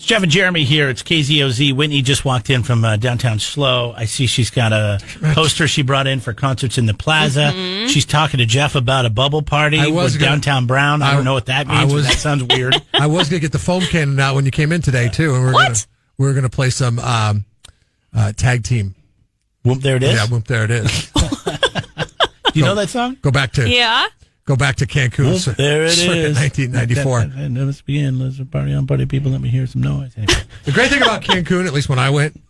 Jeff and Jeremy here. It's KZOZ. Whitney just walked in from Downtown SLO. I see she's got a poster she brought in for concerts in the plaza. Mm-hmm. She's talking to Jeff about a bubble party with Downtown Brown. I don't know what that means, but that sounds weird. I was going to get the foam cannon out when you came in today, too. And we were going to play some tag team. Whoop, there it is? Yeah, whoop, there it is. Do you know that song? Go back to Cancun. Whoop, there it is. 1994. Let's begin. Let's party on, party people. Let me hear some noise. Anyway. The great thing about Cancun, at least when I went,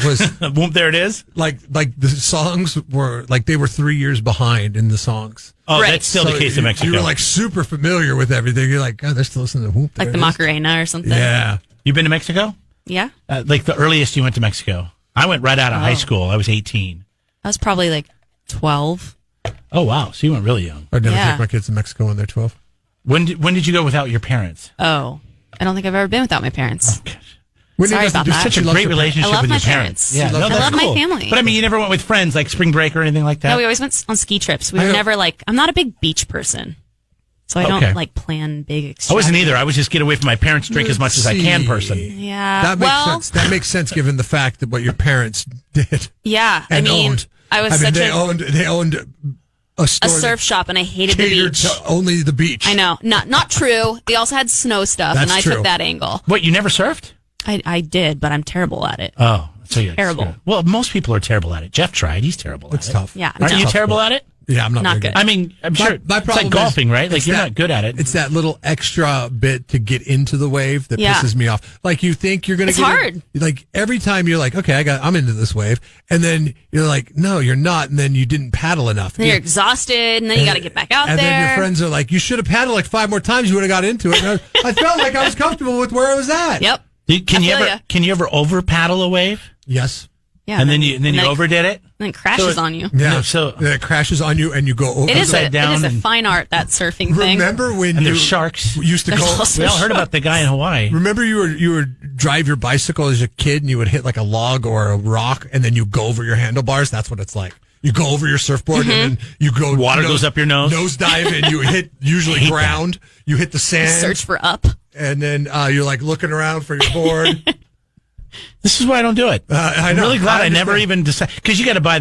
was whoop, there it is. Like the songs were they were 3 years behind in the songs. Oh, right. That's still the case in Mexico. You were super familiar with everything. You're like, God, they're still listening to whoop. Like the Macarena or something. Yeah. You been to Mexico? Yeah. Like the earliest you went to Mexico? I went right out of high school. I was 18. I was probably 12. Oh, wow. So you went really young. I'd never take my kids to Mexico when they're 12. When did you go without your parents? Oh, I don't think I've ever been without my parents. Oh, gosh. Sorry about that. Such a great relationship with your parents. Yeah, I love my family. But I mean, you never went with friends like spring break or anything like that? No, we always went on ski trips. We were never I'm not a big beach person. So I don't plan big exchanges. I wasn't either. I was just get away from my parents, drink as much as I can person. Yeah. That makes sense. That makes sense given the fact that what your parents did. Yeah. And owned. They owned a surf shop, and I hated the beach. Only the beach. I know. Not true. They also had snow stuff, and I took that angle. What, you never surfed? I did, but I'm terrible at it. Oh, so you're terrible. Well, most people are terrible at it. Jeff tried. He's terrible at it. It's tough. Yeah. Aren't you terrible at it? Yeah, I'm not good. I mean, I'm sure my it's like golfing, right? Like you're not good at it. It's that little extra bit to get into the wave that pisses me off. Like you think you're going to get hard. Like every time you're like, okay, I'm into this wave. And then you're like, no, you're not. And then you didn't paddle enough. Then you're exhausted and then you got to get back out there. And then your friends are like, you should have paddled 5 more times. You would have got into it. And I felt like I was comfortable with where I was at. Yep. Can you ever over paddle a wave? Yes. Yeah, and then you overdid it. And then it crashes on you. Yeah, so it crashes on you, and you go upside down. It is a fine art, that surfing thing. Remember when there's sharks used to go? We all heard about the guy in Hawaii. Remember you would drive your bicycle as a kid, and you would hit like a log or a rock, and then you go over your handlebars. That's what it's like. You go over your surfboard, and then you go. Water goes up your nose. Nose dive, and you hit usually ground. You hit the sand. Search for up. And then you're looking around for your board. This is why I don't do it. I'm really glad I never even decided. Because you got to buy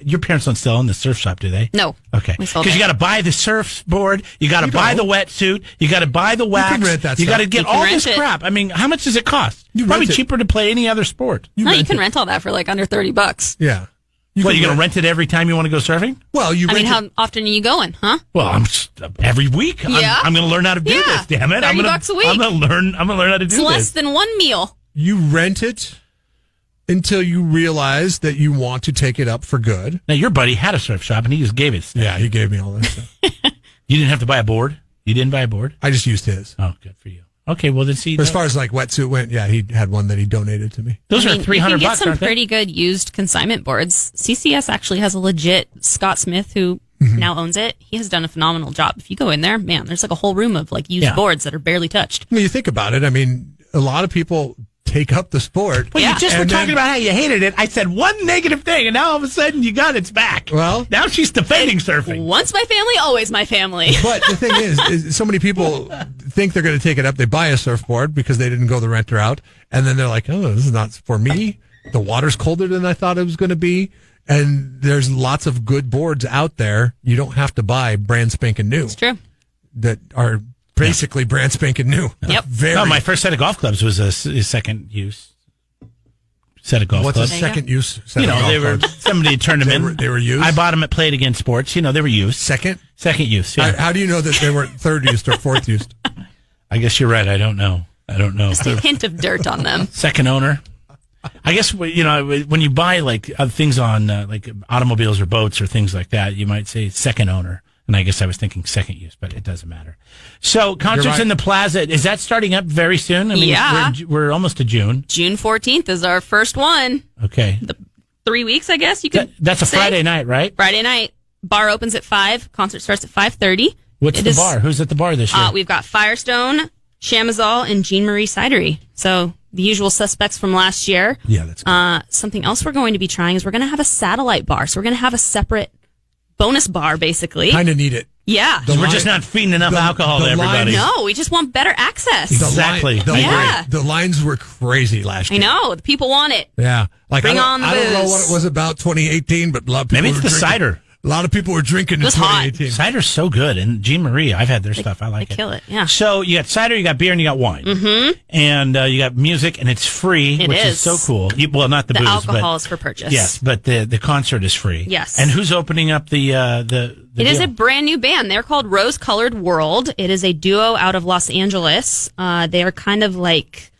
your parents don't still own the surf shop, do they? No. Okay. Because you got to buy the surfboard, you got to buy the wetsuit, you got to buy the wax, you can rent that you got to stuff. get all this crap. I mean, how much does it cost? Probably cheaper to play any other sport. You can rent all that for under $30. Yeah. You're going to rent it every time you want to go surfing? Well, how often are you going, huh? Well, every week. Yeah. I'm going to learn how to do this, damn it. $30 a week. I'm going to learn how to do this. It's less than one meal. You rent it until you realize that you want to take it up for good. Now, your buddy had a surf shop, and he just gave it stuff. Yeah, he gave me all that stuff. You didn't have to buy a board? You didn't buy a board? I just used his. Oh, good for you. Okay, well, then see. As far as wetsuit went, yeah, he had one that he donated to me. Those are $300. You can get some pretty good used consignment boards. CCS actually has a legit Scott Smith who now owns it. He has done a phenomenal job. If you go in there, man, there's a whole room of used boards that are barely touched. When you think about it, I mean, a lot of people take up the sport. Well, you just were talking about how you hated it. I said one negative thing, and now all of a sudden you got its back. Well, now she's defending surfing. Once my family, always my family. But the thing is so many people think they're going to take it up. They buy a surfboard because they didn't go the renter route, and then they're like, "Oh, this is not for me. The water's colder than I thought it was going to be." And there's lots of good boards out there. You don't have to buy brand spanking new. It's true. That are basically brand spanking new. Yep. My first set of golf clubs was a second use set of golf clubs. What's a second use set of golf clubs? Somebody turned them in. They were used? I bought them at Play It Again Sports. They were used. Second use, yeah. How do you know that they weren't third used or fourth used? I guess you're right. I don't know. Just a hint of dirt on them. Second owner. I guess, when you buy things on automobiles or boats or things like that, you might say second owner. And I guess I was thinking second use, but it doesn't matter. So concerts in the plaza, is that starting up very soon? I mean, we're almost to June. June 14th is our first one. Okay. 3 weeks, I guess you could That's a Friday night, right? Friday night. Bar opens at 5. Concert starts at 5:30. What's the bar? Who's at the bar this year? We've got Firestone, Chamazal, and Jean Marie Cidery. So the usual suspects from last year. Yeah, that's good. Something else we're going to be trying is we're going to have a satellite bar. So we're going to have a separate bonus bar, basically. Kind of need it. Yeah. We're just not feeding enough alcohol to everybody. No, we just want better access. Exactly. The lines were crazy last I year. know. The people want it. Yeah. Like, Bring on the I don't know booze. what it was about 2018, but a lot of people Maybe it's were the drinking. cider. A lot of people were drinking in was hot. 2018. Cider's so good. And Jean Marie, I've had their stuff. I like They it. kill it, yeah. So you got cider, you got beer, and you got wine. Mm-hmm. And you got music, and it's free, It which is is. so cool. Well, not the The booze, alcohol but is for purchase. yes, but the concert is free. Yes. And who's opening up the It is deal? a brand new band. They're called Rose Colored World. It is a duo out of Los Angeles. They are kind of like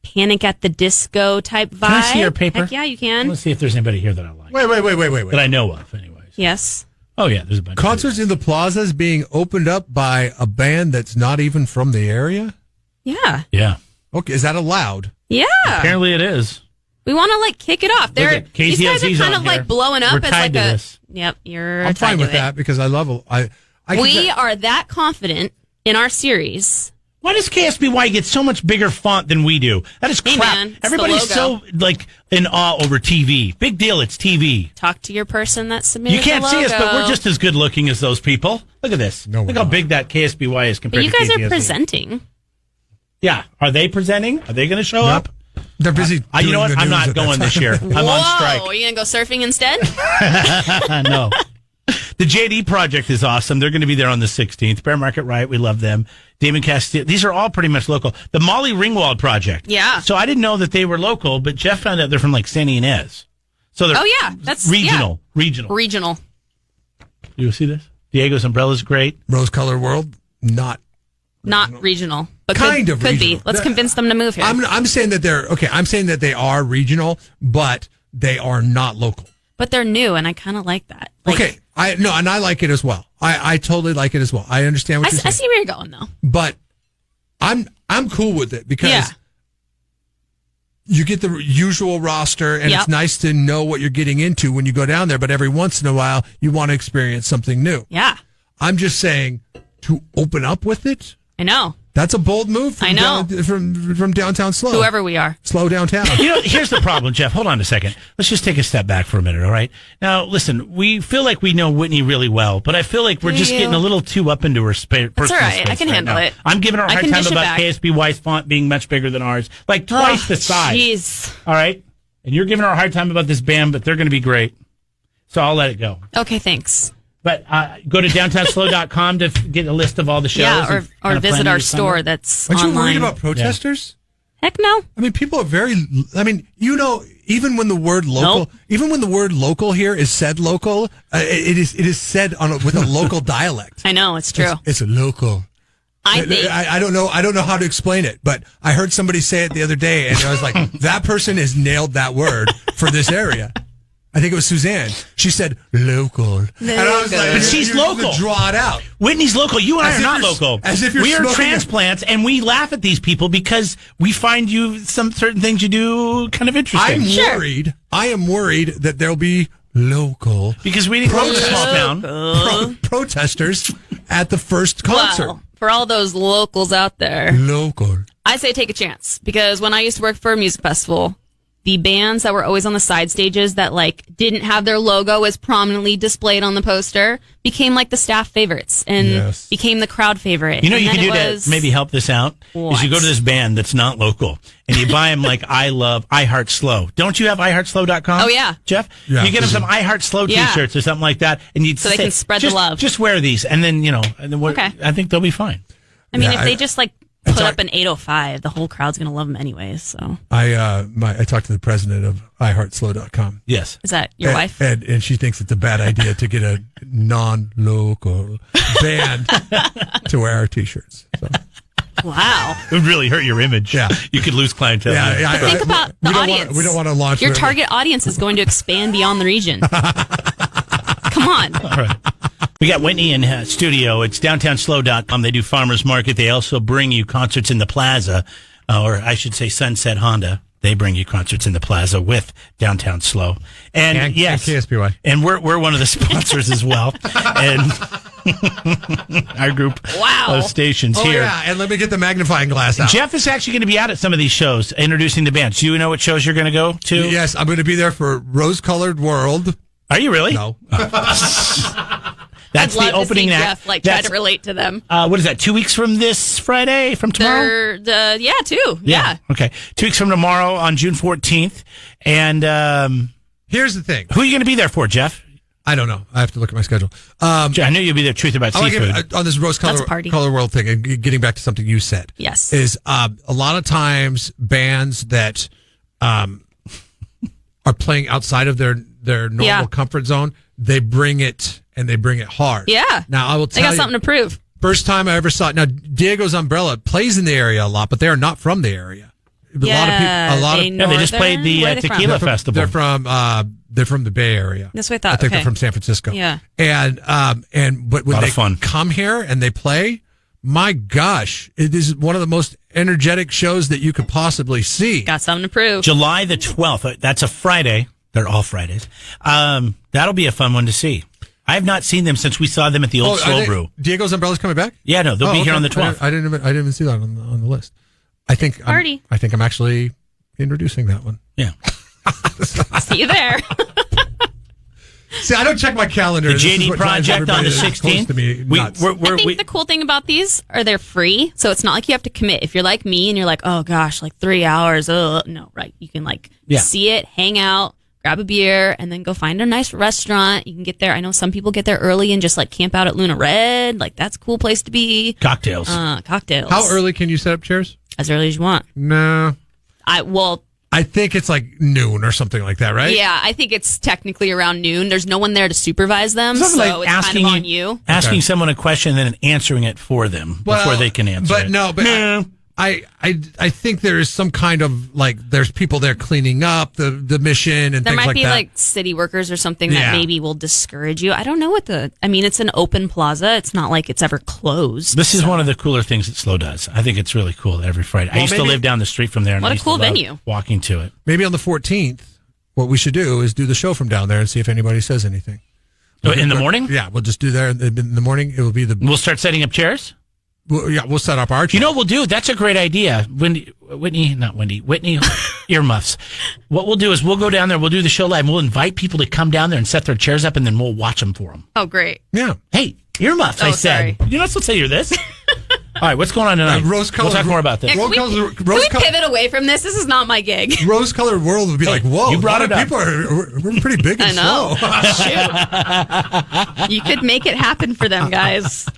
Panic at the Disco type vibe. Can I see your paper? Heck yeah, you can. Let's see if there's anybody here that I like. Wait. That I know of, anyways. Yes. Oh, yeah, there's a bunch. Concerts in the plazas being opened up by a band that's not even from the area? Yeah. Yeah. Okay, is that allowed? Yeah. Apparently it is. We want to like kick it off. They're at these guys are KZLZ's kind on of like here. blowing up We're as tied like to a. this. Yep, you're. I'm tied fine to with it. that because I love I We are that confident in our series. Why does KSBY get so much bigger font than we do? That is crap. Hey, man, it's the Everybody's so logo. like in awe over TV. Big deal, it's TV. Talk to your person that submitted. You can't the see us, but logo. we're just as good looking as those people. Look at this. No, Look we're how not. big that KSBY is But compared you to guys KZLZ. are presenting. Yeah. Are they presenting? Are they going to show up? They're busy. You know doing what? the I'm news not at that going this time. year. I'm on strike. Are you gonna go surfing instead? No. The JD Project is awesome. They're going to be there on the 16th. Bear Market Riot, we love them. Damon Castile. These are all pretty much local. The Molly Ringwald Project. Yeah. So I didn't know that they were local, but Jeff found out they're from like Santa Ynez. So they're Oh yeah, that's regional. Regional. Regional. You see this? Diego's Umbrella is great. Rose Colored World, not. Not regional, but Kind could, of could be. regional. Let's convince them to move here. I'm saying that they're okay. I'm saying that they are regional, but they are not local. But they're new, and I kind of like that. Like, Okay, and I like it as well. I totally like it as well. I understand I, what you're I saying, see where you're going though. but I'm cool with it because Yeah. you get the usual roster, and Yep. it's nice to know what you're getting into when you go down there. But every once in a while, you want to experience something new. Yeah, I'm just saying to open up with it. I know. That's a bold move from I know. from Downtown SLO. Whoever we are. Slow downtown. You know, here's the problem, Jeff. Hold on a second. Let's just take a step back for a minute, all right? Now, listen, we feel like we know Whitney really well, but I feel like we're Do just you? getting a little too up into her personal all right. I space can right handle now. it. I'm giving her a I hard can time dish it about back. KSBY's font being much bigger than ours, like twice the size. Jeez. All right? And you're giving her a hard time about this band, but they're going to be great. So I'll let it go. Okay, thanks. But go to downtownslo.com to get a list of all the shows. Yeah, and or kind of visit plan our your store summer. that's Aren't you online. worried about protesters? Heck no. I mean, people are very. I mean, you know, even when the word local, Nope. even when the word local here is said local, it is said with a local dialect. I know it's true. It's a local. I think. I don't know. I don't know how to explain it, but I heard somebody say it the other day, and I was like, that person has nailed that word for this area. I think it was Suzanne. She said local, and I was like, But she's you're supposed to local. Draw it out. Whitney's local. You and I As are if not you're- local. as if you're we are smoking a- transplants, and we laugh at these people because we find you some certain things you do kind of interesting. I'm worried. I am worried that there'll be local because we didn't go to a small town. protesters at the first concert. Well, for all those locals out there, Local. I say take a chance because when I used to work for a music festival, the bands that were always on the side stages that like didn't have their logo as prominently displayed on the poster became like the staff favorites and Yes. became the crowd favorite. You know, And you then can do it was- to maybe help this out is you go to this band that's not local and you buy them like I love iHeartSlow. Don't you have iHeartSlow.com? Oh, yeah. Jeff? Yeah, you get them some because- iHeartSlow Yeah. t-shirts or something like that and you'd So they say, can spread the just, love. Just wear these and then, and then Okay. I think they'll be fine. I mean, Yeah, if they I- just like put up an 805, the whole crowd's gonna love them anyways. So I talked to the president of iHeartSlow.com. Yes. is that your wife? And she thinks it's a bad idea to get a non-local band to wear our T-shirts. So, Wow. It would really hurt your image. Yeah. You could lose clientele. yeah, Think about the we don't audience. we don't want to launch. Your target audience is going to expand beyond the region. Come on. All right. We got Whitney in studio. It's downtownslo.com. They do farmers market. They also bring you concerts in the plaza, or I should say Sunset Honda. They bring you concerts in the plaza with Downtown SLO. And yes, and KSBY. and we're one of the sponsors as well. And our group Wow. of stations Oh here. yeah, and let me get the magnifying glass out. Jeff is actually going to be out at some of these shows introducing the bands. Do you know what shows you're going to go to? Yes, I'm going to be there for Rose Colored World. Are you really? No, That's I'd love the opening to see act. Jeff try to relate to them. What is that? 2 weeks from this Friday? From tomorrow? Yeah, 2. Yeah. Okay. 2 weeks from tomorrow on June 14th. And Here's the thing. who are you going to be there for, Jeff? I don't know. I have to look at my schedule. I know you'll be there. Truth about seafood. On this rose That's a party. color world thing, and getting back to something you said. Yes. Is a lot of times bands that are playing outside of their normal comfort zone, they bring it hard. Yeah. Now I will They tell got you, something to prove. first time I ever saw it. Now Diego's Umbrella plays in the area a lot, but they are not from the area. Yeah, They just played the Where are they from? tequila festival. They're from the Bay Area. That's what I thought. I think Okay. they're from San Francisco. Yeah. But when Lot they of fun. come here and they play, my gosh, it is one of the most energetic shows that you could possibly see. Got something to prove. July the 12th. That's a Friday. They're all Fridays. That'll be a fun one to see. I have not seen them since we saw them at the old Slow Brew. Diego's Umbrella's coming back? Yeah, no, they'll be here on the 12th. I didn't even see that on the list. I think Party. I think I'm actually introducing that one. Yeah. See you there. See, I don't check my calendar. The This is JD what drives Project on everybody the that's close 16th. to me nuts. I think the cool thing about these are they're free, so it's not like you have to commit. If you're like me and you're like, oh gosh, like 3 hours, no, right? You can see it, hang out, grab a beer, and then go find a nice restaurant. You can get there. I know some people get there early and just camp out at Luna Red. That's a cool place to be. Cocktails. Cocktails. How early can you set up chairs? As early as you want. No. I think it's like noon or something like that, right? Yeah, I think it's technically around noon. There's no one there to supervise them, Something so like it's kind of on you. Asking someone a question and then answering it for them before they can answer it. But I think there is some kind of there's people there cleaning up the mission and There things might be that. city workers or something that maybe will discourage you. I don't know what it's an open plaza. It's not like it's ever closed. This is one of the cooler things that SLO does. I think it's really cool every Friday. I used to live down the street from there. And What I a used cool to love venue. walking to it. Maybe on the 14th, what we should do is do the show from down there and see if anybody says anything. In the morning? Yeah, we'll just do there in the morning. It will be We'll start setting up chairs? we'll set up our chair. You know what we'll do? That's a great idea. Whitney, earmuffs. What we'll do is we'll go down there, we'll do the show live, and we'll invite people to come down there and set their chairs up, and then we'll watch them for them. Oh, great. Yeah. Hey, earmuffs, I said. Sorry. You're not supposed to say you're this. All right, what's going on tonight? Rose-colored- We'll talk more about this. Yeah, can we pivot away from this? This is not my gig. Rose-colored world would be like, whoa, you brought a lot it of people we're pretty big and I know. slow. Shoot. You could make it happen for them, guys.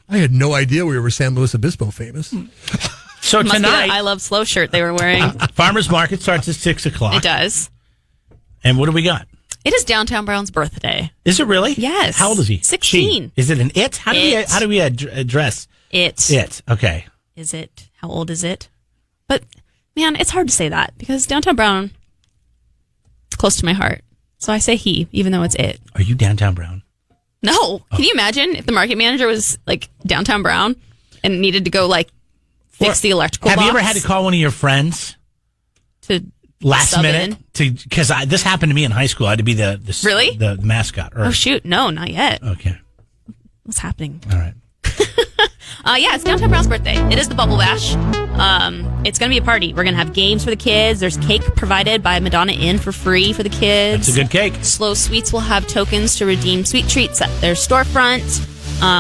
I had no idea we were San Luis Obispo famous. So Must be tonight, that I Love Slow shirt they were wearing. Farmers Market starts at 6 o'clock. It does. And what do we got? It is Downtown Brown's birthday. Is it really? Yes. How old is he? 16. She. Is it an it? How do we address It. it? Okay. Is it? How old is it? But, man, it's hard to say that because Downtown Brown is close to my heart. So I say he, even though it's it. Are you Downtown Brown? No. Can you imagine if the market manager was Downtown Brown and needed to go fix the electrical Have box? you ever had to call one of your friends to last sub minute because this happened to me in high school? I had to be the Really? the mascot. Oh shoot, no, not yet. Okay. What's happening? All right. Yeah, it's Downtown Brown's birthday. It is the Bubble Bash. It's going to be a party. We're going to have games for the kids. There's cake provided by Madonna Inn for free for the kids. It's a good cake. Slow Sweets will have tokens to redeem sweet treats at their storefront.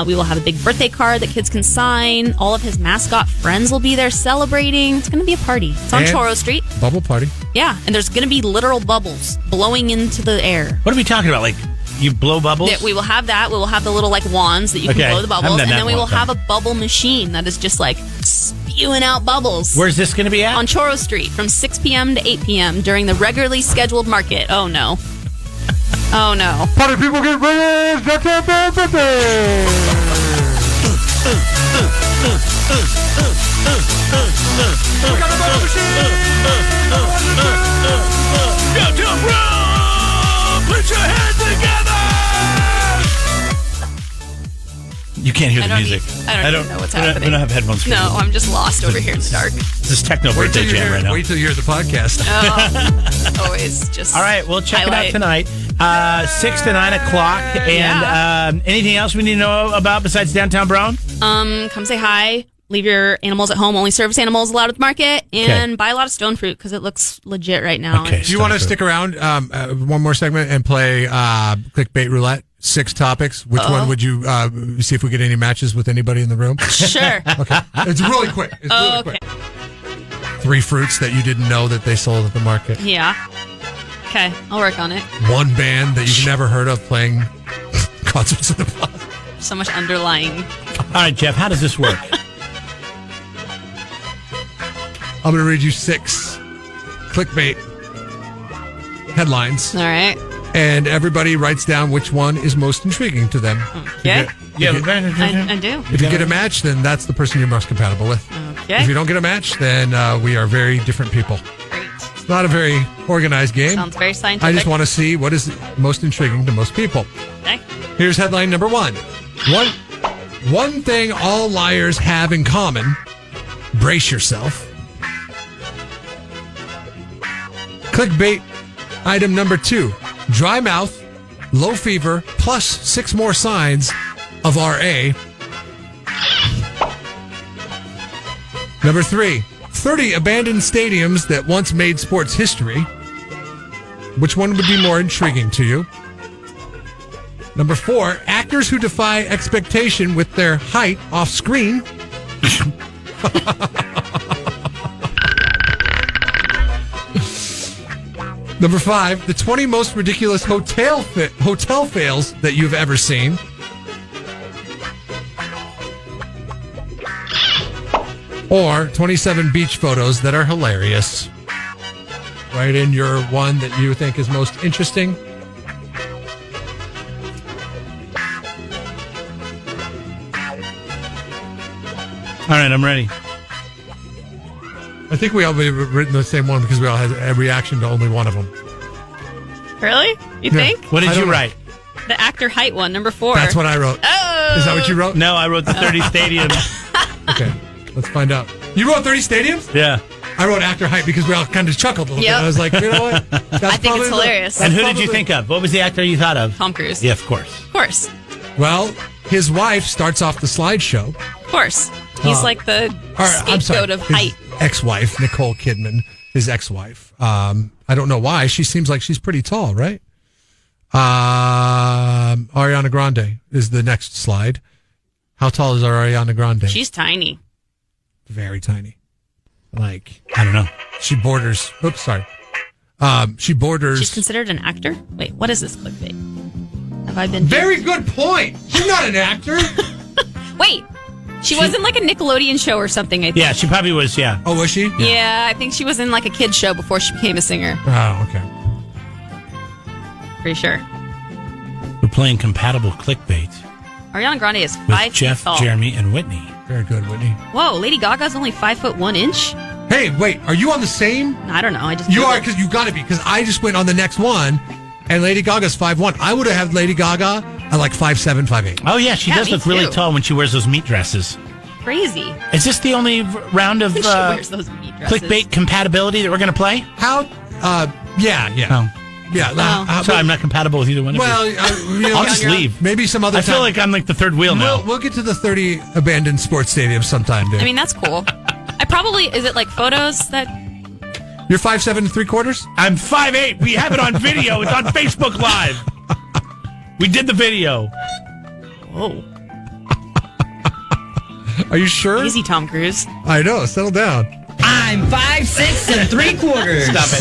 We will have a big birthday card that kids can sign. All of his mascot friends will be there celebrating. It's going to be a party. It's on And Choro Street. Bubble party. Yeah, and there's going to be literal bubbles blowing into the air. What are we talking about? You blow bubbles? We will have that. We will have the little wands that you can Okay. blow the I haven't bubbles, done and that then we in a will long have time. a bubble machine that is just spewing out bubbles. Where's this going to be at? On Choro Street from 6 p.m. to 8 p.m. during the regularly scheduled market. Oh no. Oh no. Party people get ready. That's our birthday. We got a bubble machine. Downtown Brown! Put your hands together! You can't hear the music. I don't even know what's happening. We don't have headphones for No, you. I'm just lost over here in the dark. This is techno birthday jam right now. Wait till you hear the podcast. Always just. All right, we'll check highlight. it out tonight. 6 to 9 o'clock. And anything else we need to know about besides Downtown Brown? Come say hi. Leave your animals at home. Only service animals allowed at the market. And buy a lot of stone fruit because it looks legit right now. Okay. Do you want to stick around one more segment and play clickbait roulette? 6 topics. Which Oh. one would you see if we get any matches with anybody in the room? Sure. Okay. It's really quick. It's really Okay. quick. 3 fruits that you didn't know that they sold at the market. Yeah. Okay, I'll work on it. 1 band that you've never heard of playing concerts in the plaza. So much underlying. All right, Jeff, how does this work? I'm going to read you 6 clickbait headlines, All right. and everybody writes down which one is most intriguing to them. Okay. Yeah, I do. If you get a match, then that's the person you're most compatible with. Okay. If you don't get a match, then we are very different people. Great. It's not a very organized game. Sounds very scientific. I just want to see what is most intriguing to most people. Okay. Here's headline number 1. One thing all liars have in common. Brace yourself. Clickbait item number 2. Dry mouth, low fever, plus 6 more signs of RA. Number 3. 30 abandoned stadiums that once made sports history. Which one would be more intriguing to you? Number 4. Actors who defy expectation with their height off screen. Number 5, the 20 most ridiculous hotel fails that you've ever seen. Or 27 beach photos that are hilarious. Write in your one that you think is most interesting. All right, I'm ready. I think we all have written the same one because we all had a reaction to only one of them. Really? You think? What I did don't you know. write? The actor height one, number 4. That's what I wrote. Oh! Is that what you wrote? No, I wrote the 30 stadiums. Okay, let's find out. You wrote 30 stadiums? Yeah. I wrote actor height because we all kind of chuckled a little Yep. bit. I was like, you know what? That's I think probably it's hilarious. And who did you think of? What was the actor you thought of? Tom Cruise. Yeah, of course. Of course. Well, his wife starts off the slideshow. Of course. He's like the scapegoat of his height. ex-wife, Nicole Kidman, his ex-wife. I don't know why. She seems like she's pretty tall, right? Ariana Grande is the next slide. How tall is Ariana Grande? She's tiny. Very tiny. Like, I don't know. she borders. Oops, sorry. She borders. She's considered an actor? Wait, what is this clickbait? Have I been... Very good point. She's not an actor. Wait. She was in like a Nickelodeon show or something, I think. Yeah, she probably was, yeah. Oh, was she? Yeah, I think she was in like a kid's show before she became a singer. Oh, okay. Pretty sure. We're playing compatible clickbait Ariana Grande is with 5 Jeff, feet tall. Jeremy, and Whitney. Very good, Whitney. Whoa, Lady Gaga's only 5'1". Hey, wait. Are you on the same? I don't know. I just You Googled. are, because you got to be. Because I just went on the next one, and Lady Gaga's 5'1". I would have had Lady Gaga at like 5'7", 5'8". Oh, yeah, she Yeah, does me look really too. tall when she wears those meat dresses. Crazy. Is this the only round of She wears those meat dresses. clickbait compatibility that we're going to play? How? Yeah. Oh. Yeah. Sorry, I'm not compatible with either one of you. Well, you know, I'll just leave. Maybe some other I time. feel like I'm like the third wheel now. We'll get to the 30 abandoned sports stadiums sometime, dude. I mean, that's cool. I probably... Is it like photos that... You're 5'7" 3/4"? I'm 5'8". We have it on video. It's on Facebook Live. We did the video. Whoa. Are you sure? Easy, Tom Cruise. I know. Settle down. I'm 5'6" 3/4". Stop it.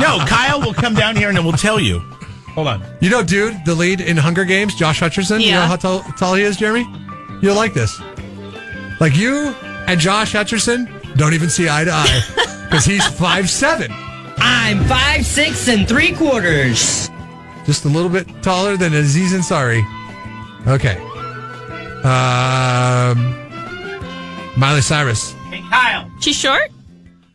No, Kyle will come down here and we'll tell you. Hold on. You know, dude, the lead in Hunger Games, Josh Hutcherson. You know Yeah. how tall he is, Jeremy? You'll like this. Like you and Josh Hutcherson don't even see eye to eye because he's 5'7". I'm 5'6" 3/4". Just a little bit taller than Aziz Ansari. Okay. Miley Cyrus. Hey, Kyle. She's short?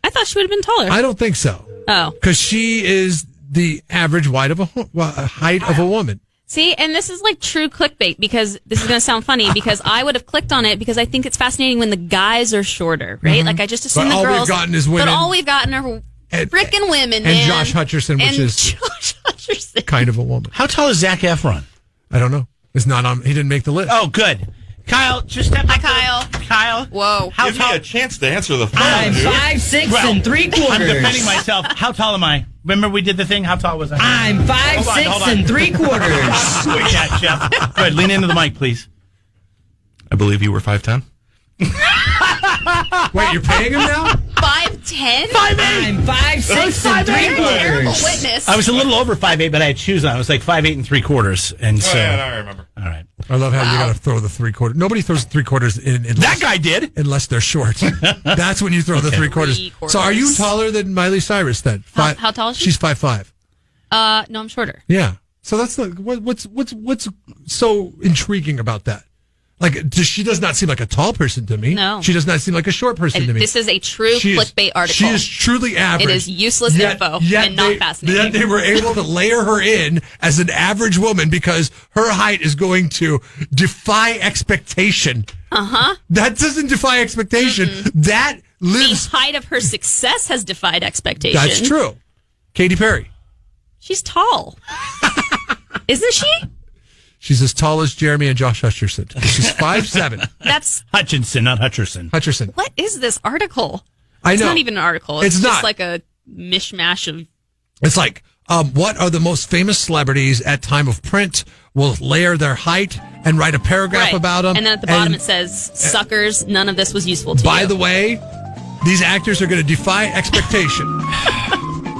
I thought she would have been taller. I don't think so. Oh. Because she is the average height of a woman. See, and this is like true clickbait because this is going to sound funny because I would have clicked on it because I think it's fascinating when the guys are shorter, right? Like I just assume But the all we've girls. gotten is women. But all we've gotten are freaking women, and man. Josh Hutcherson, which and is Josh Hutcherson. kind of a woman. How tall is Zac Efron? I don't know. It's not on. He didn't make the list. Oh, good. Kyle, just step Hi, up. Kyle. Kyle. Whoa. How Give me tall? a chance to answer the phone, I'm dude. 5'6" Well, and 3 I'm quarters. defending myself. How tall am I? Remember we did the thing? How tall was I? I'm 5'6" hold on. and 3 quarters. Yeah, Jeff. Go ahead, lean into the mic, please. I believe you were 5'10". Wait, you're paying him now? 5'10"? 5'8". I'm 5'6" and 3 You're a terrible quarters. witness. I was a little over 5'8", but I had shoes on. I was like 5'8" and 3/4, and so. Oh, yeah, I remember. All right. I love how you got to throw the 3/4. Nobody throws 3/4 in That guy did. unless they're short. That's when you throw the 3/4. 3/4. So are you taller than Miley Cyrus then? How tall is she? She's 5'5". No, I'm shorter. Yeah. So that's like what's so intriguing about that? Like, she does not seem like a tall person to me. No. She does not seem like a short person to me. This is a true She is- clickbait article. She is truly average. It is useless info and not fascinating. Yet they were able to layer her in as an average woman because her height is going to defy expectation. That doesn't defy expectation. That The lives. height of her success has defied expectation. That's true. Katy Perry. She's tall. Isn't she? She's as tall as Jeremy and Josh Hutcherson. She's 5'7". That's Hutchinson, not Hutcherson. Hutcherson. what is this article? I It's know. not even an article. It's It's just not. like a mishmash of. It's like, what are the most famous celebrities at time of print? Will layer their height and write a paragraph Right. about them. And then at the bottom it says, "Suckers, none of this was useful to you." By the way, these actors are going to defy expectation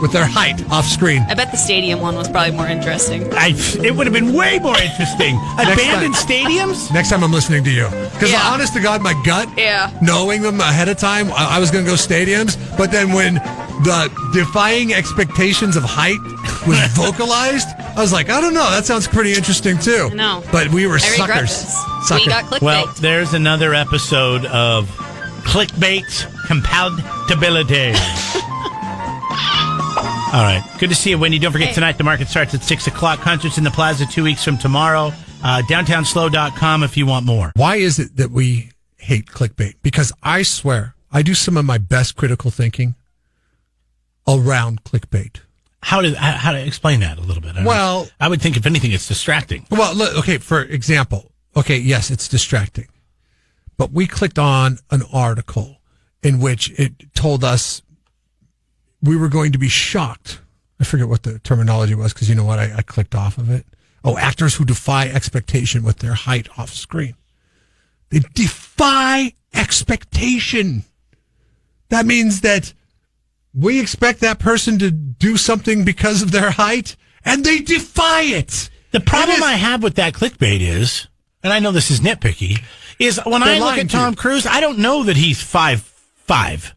with their height off screen. I bet the stadium one was probably more interesting. It would have been way more interesting. Abandoned stadiums? Next time I'm listening to you. Because Yeah. honest to God, my gut, Yeah. knowing them ahead of time, I was going to go stadiums. But then when the defying expectations of height was vocalized, I was like, I don't know. That sounds pretty interesting too. I know. But we were I regret suckers. this. Suckers. We got clickbait. Well, there's another episode of Clickbait Compatibility. All right. Good to see you, Whitney. Don't forget, Hey. tonight the market starts at 6 o'clock. Concerts in the Plaza 2 weeks from tomorrow. DowntownSLO.com if you want more. Why is it that we hate clickbait? Because I swear, I do some of my best critical thinking around clickbait. How to explain that a little bit? I don't Well- know. I would think if anything, it's distracting. Well, look, okay, for example, okay, yes, it's distracting. But we clicked on an article in which it told us we were going to be shocked. I forget what the terminology was because you know what? I clicked off of it. Oh, actors who defy expectation with their height off screen. They defy expectation. That means that we expect that person to do something because of their height, and they defy it. The problem It is- I have with that clickbait is, and I know this is nitpicky, is when They're I look lying at to you. Tom Cruise, I don't know that he's 5'5".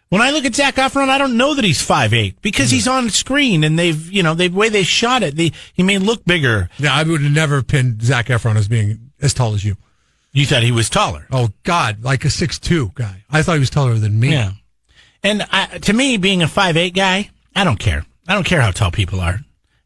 When I look at Zac Efron, I don't know that he's 5'8" because he's on screen and the way they shot it, he may look bigger. Yeah, I would have never pinned Zac Efron as being as tall as you. You thought he was taller. Oh, God, like a 6'2" guy. I thought he was taller than me. Yeah. And to me, being a 5'8" guy, I don't care. I don't care how tall people are.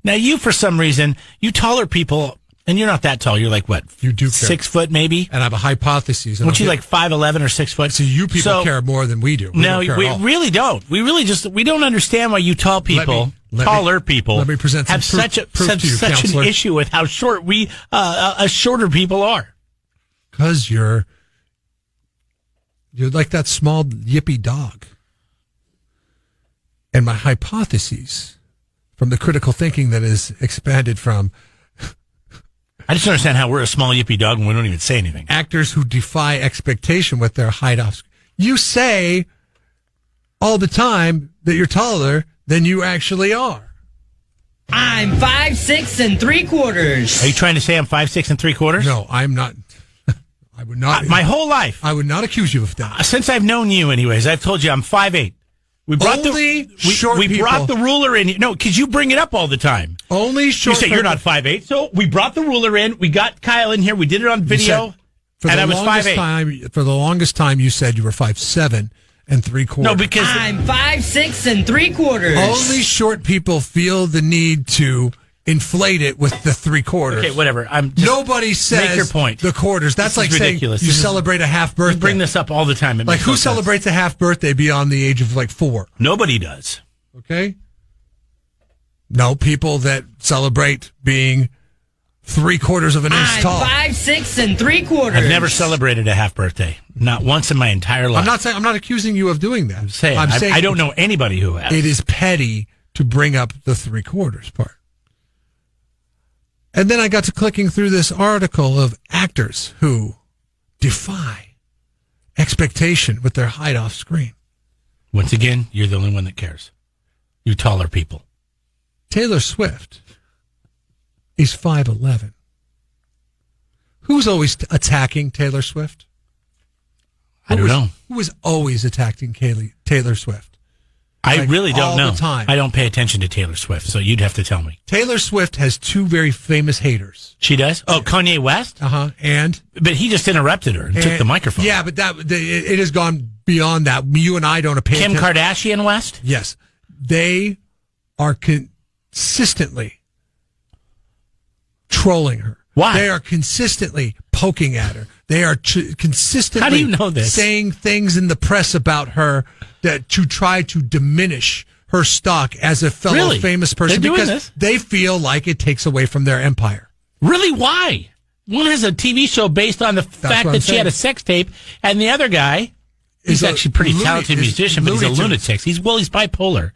Now, you, for some reason, you taller people, and you're not that tall. You're like, what? You do care. 6 foot, maybe? And I have a hypothesis. Would you like 5'11" or 6 foot? So you people care more than we do. We No, don't care we at all. really don't. We don't understand why you tall people, taller people, let me present some have proof to you, such counselor. an issue with how short shorter people are. Because you're like that small yippy dog. And my hypotheses from the critical thinking that is expanded from I just don't understand how we're a small yippy dog and we don't even say anything. actors who defy expectation with their height off. You say all the time that you're taller than you actually are. I'm 5'6" and 3 quarters. Are you trying to say I'm 5'6" and 3/4"? No, I'm not. I would not. My whole life, I would not accuse you of that. since I've known you, anyways, I've told you I'm 5'8". We brought Only short we people. brought the ruler in. No, because you bring it up all the time. Only short. You say you're not 5'8", so we brought the ruler in. We got Kyle in here. We did it on video, and I was 5'8". For the longest time, you said you were 5'7" and 3/4. No, because I'm 5'6" and 3 quarters. only short people feel the need to inflate it with the 3/4. okay, whatever. I'm just, Nobody says make your point. the quarters. That's This like is saying ridiculous. you This is- celebrate a half birthday. You bring this up all the time. It like makes who no sense. celebrates a half birthday beyond the age of like 4? Nobody does. Okay. No, people that celebrate being 3/4 of an inch I'm tall. 5'6 3/4. I've never celebrated a half birthday. Not once in my entire life. I'm not accusing you of doing that. I'm saying I don't know anybody who has. It is petty to bring up the 3/4 part. And then I got to clicking through this article of actors who defy expectation with their height off screen. Once again, you're the only one that cares. You taller people. Taylor Swift is 5'11". Who's always attacking Taylor Swift? I don't know. Who is always attacking Taylor Swift? I really don't all know. the time. I don't pay attention to Taylor Swift, so you'd have to tell me. Taylor Swift has two very famous haters. She does? Oh, Kanye West? And? But he just interrupted her and took the microphone. Yeah, but it has gone beyond that. You and I don't pay Kim attention. Kardashian-West? Yes. They are consistently trolling her. Why? They are consistently poking at her. They are consistently How do you know this? saying things in the press about her that to try to diminish her stock as a fellow Really? famous person They're doing because this? they feel like it takes away from their empire. Really? Why? One has a TV show based on the fact what that I'm she had a saying. sex tape, and the other guy, he's Is a actually a pretty talented is musician, but he's a Looney Tunes. lunatic. He's bipolar.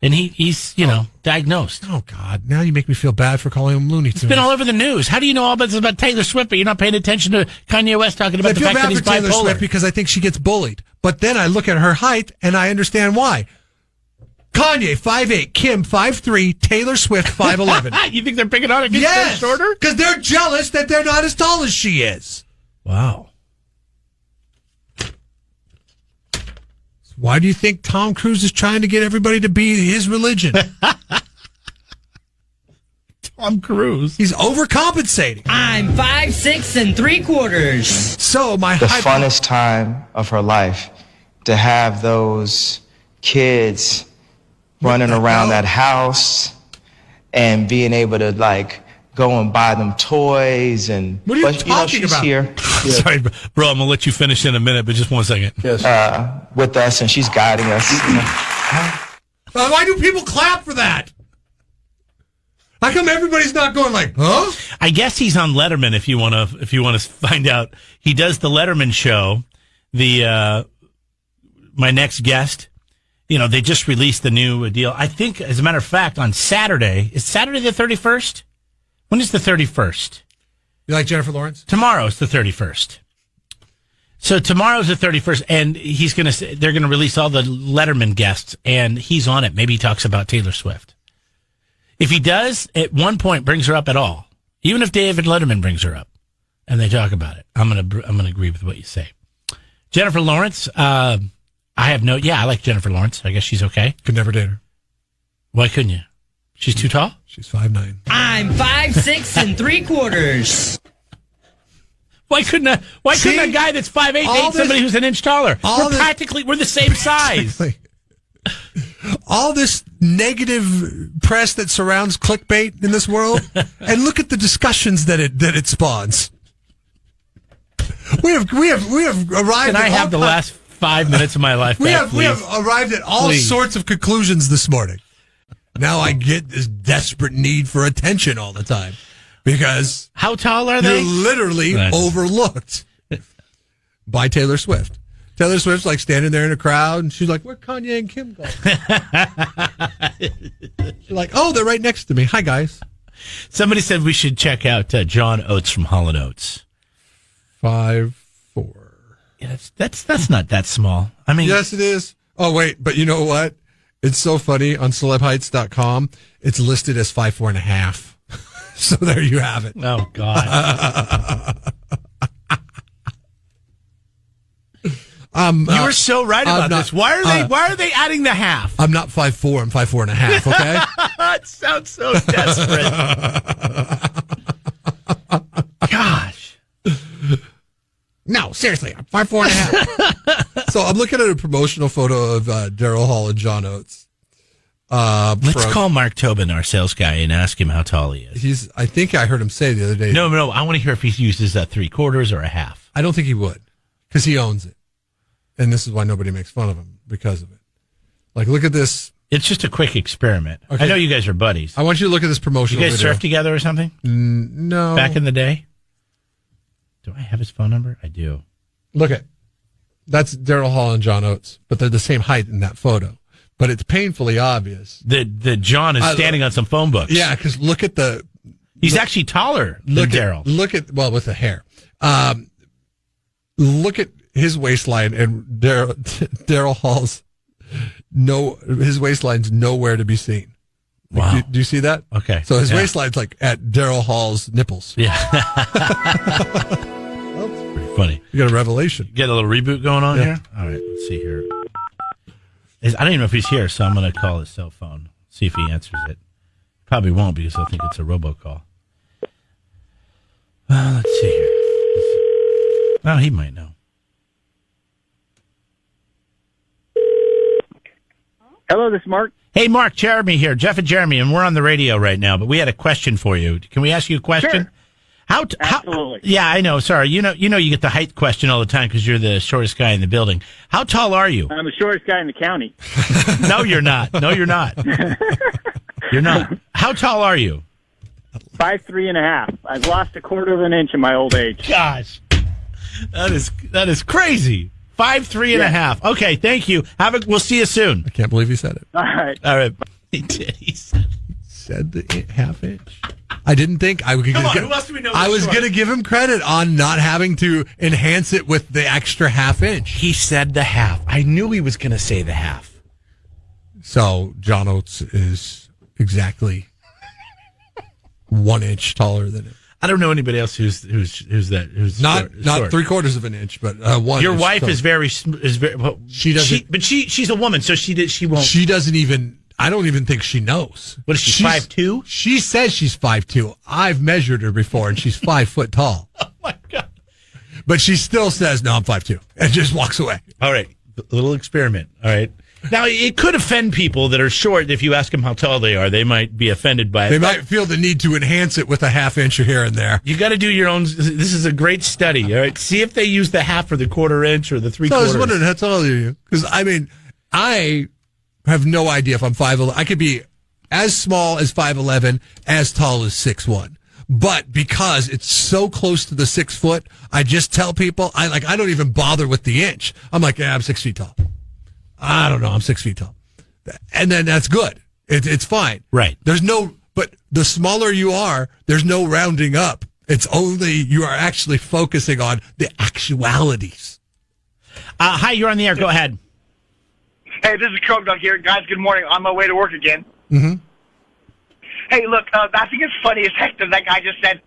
And he's diagnosed. Oh, God. Now you make me feel bad for calling him Looney Tunes. It's been all over the news. How do you know all about this about Taylor Swift, but you're not paying attention to Kanye West talking about I the feel fact that bad he's for Taylor bipolar? Swift because I think she gets bullied. But then I look at her height and I understand why. Kanye, 5'8", Kim, 5'3", Taylor Swift, 5'11". You think they're picking on it because Yes, they're shorter? because they're jealous that they're not as tall as she is. Wow. Why do you think Tom Cruise is trying to get everybody to be his religion? Tom Cruise. He's overcompensating. I'm 5'6 3/4. So my the height... funnest time of her life to have those kids running around that house and being able to like go and buy them toys and What are you talking she's about? here Sorry, bro, I'm going to let you finish in a minute, but just 1 second. with us and she's guiding us. Why do people clap for that? How come everybody's not going like, huh? I guess he's on Letterman if you want to find out. He does the Letterman show. My next guest, they just released the new deal. I think, as a matter of fact, on Saturday, is Saturday the 31st? When is the 31st? You like Jennifer Lawrence? Tomorrow's the 31st. So tomorrow's the 31st, and they're going to release all the Letterman guests, and he's on it. Maybe he talks about Taylor Swift. If he does, at one point, brings her up at all, even if David Letterman brings her up, and they talk about it, I'm gonna agree with what you say. Jennifer Lawrence, I like Jennifer Lawrence. I guess she's okay. Could never date her. Why couldn't you? She's too tall? She's 5'9". I'm 5'6 3/4. Why couldn't a guy that's 5'8" date somebody who's an inch taller? We're the same size. All this negative press that surrounds clickbait in this world, and look at the discussions that it spawns. We have arrived. Can I have the last 5 minutes of my life back, we have arrived at all sorts of conclusions this morning. Now I get this desperate need for attention all the time because how tall are they? You're literally overlooked by Taylor Swift. Taylor Swift's like standing there in a crowd, and she's like, "Where Kanye and Kim go?" She's like, "Oh, they're right next to me. Hi, guys." Somebody said we should check out John Oates from Hall & Oates. 5'4". Yeah, that's not that small. I mean, yes, it is. Oh, wait, but you know what? It's so funny on celebheights.com. It's listed as 5'4.5". So there you have it. Oh God. You were so right about this. Why are they adding the half? I'm not 5'4". I'm 5'4.5". Okay. It sounds so desperate. Gosh. No, seriously, I'm 5'4.5". So I'm looking at a promotional photo of Daryl Hall and John Oates. Let's call Mark Tobin, our sales guy, and ask him how tall he is. I think I heard him say the other day. No. I want to hear if he uses a 3/4 or a half. I don't think he would, because he owns it. And this is why nobody makes fun of him, because of it. Like, look at this It's just a quick experiment. Okay. I know you guys are buddies. I want you to look at this You promotional guys video. surf together or something? No. Back in the day? Do I have his phone number? I do. Look at that's Daryl Hall and John Oates, but they're the same height in that photo. But it's painfully obvious That John is standing on some phone books. Yeah, because look at the. He's actually taller than Daryl. With the hair. Look at his waistline and Daryl Hall's. His waistline's nowhere to be seen. Wow. Do you see that? Okay. So his waistline's like at Daryl Hall's nipples. Yeah. Pretty funny. You got a revelation. Get a little reboot going on here? All right, let's see here. I don't even know if he's here, so I'm going to call his cell phone, see if he answers it. Probably won't because I think it's a robocall. Let's see here. Oh, he might know. Hello, this is Mark. Hey, Mark, Jeremy here. Jeff and Jeremy, and we're on the radio right now, but we had a question for you. Can we ask you a question? Sure. Absolutely. Yeah, I know. Sorry. You know, you get the height question all the time because you're the shortest guy in the building. How tall are you? I'm the shortest guy in the county. No, you're not. No, you're not. You're not. How tall are you? 5'3.5". I've lost a quarter of an inch in my old age. Gosh, that is crazy. 5'3.5". Okay, thank you. We'll see you soon. I can't believe he said it. All right. All right. He did. He Said the half inch. I didn't think I would. Come on, who else do we know I that's was short? going to give him credit on not having to enhance it with the extra half inch. He said the half. I knew he was going to say the half. So John Oates is exactly 1 inch taller than him. I don't know anybody else who's Not short. 3/4 of an inch, but 1. Your inch wife taller. is very. Well, She doesn't. but she's a woman, so she won't. She doesn't even. I don't even think she knows. What is she, 5'2"? She says she's 5'2". I've measured her before, and she's 5 foot tall. Oh my God! But she still says, "No, I'm 5'2", and just walks away. All right, a little experiment. All right. Now it could offend people that are short. If you ask them how tall they are, they might be offended by it. They might feel the need to enhance it with a half inch here and there. You got to do your own. This is a great study. All right, see if they use the half or the quarter inch or the 3/4. So I was wondering, how tall are you? Because I have no idea if I'm 5'11". I could be as small as 5'11", as tall as 6'1". But because it's so close to the 6 foot, I just tell people I don't even bother with the inch. I'm like, yeah, I'm 6 feet tall. I don't know, I'm 6 feet tall, and then that's good. It's fine. Right. But the smaller you are, there's no rounding up. It's only you are actually focusing on the actualities. Hi, you're on the air. Go ahead. Hey, this is Croak Dog here. Guys, good morning. On my way to work again. Mm-hmm. Hey, look, I think it's funny as heck that guy just said,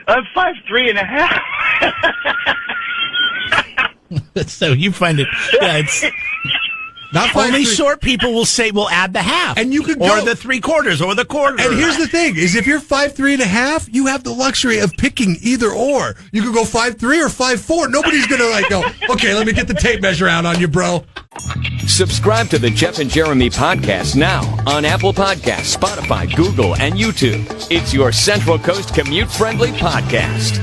I'm 5'3.5". So you find it, yeah, it's Not only 5'3". short people will say we'll add the half, And you could or go- the 3/4 or the quarter. And here's the thing: is if you're 5'3.5", you have the luxury of picking either or. You could go 5'3" or 5'4". Nobody's gonna go, okay, let me get the tape measure out on you, bro. Subscribe to the Jeff and Jeremy podcast now on Apple Podcasts, Spotify, Google, and YouTube. It's your Central Coast commute-friendly podcast.